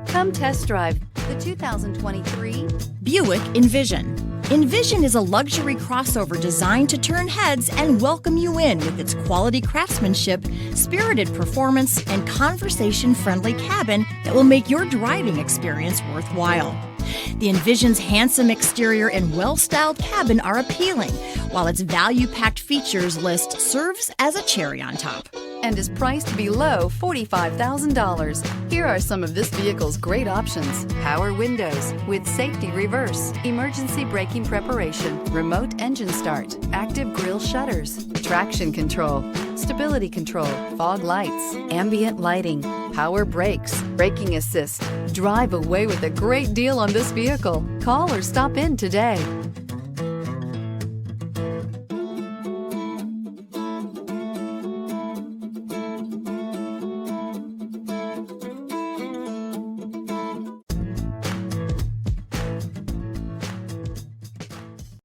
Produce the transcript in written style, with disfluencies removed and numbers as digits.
Come test drive the 2023 Buick Envision. Envision is a luxury crossover designed to turn heads and welcome you in with its quality craftsmanship, spirited performance, and conversation-friendly cabin that will make your driving experience worthwhile. The Envision's handsome exterior and well-styled cabin are appealing, while its value-packed features list serves as a cherry on top. and is priced below $45,000. Here are some of this vehicle's great options: power windows with safety reverse, emergency braking preparation, remote engine start, active grille shutters, traction control, stability control, fog lights, ambient lighting, power brakes, braking assist. Drive away with a great deal on this vehicle. Call or stop in today.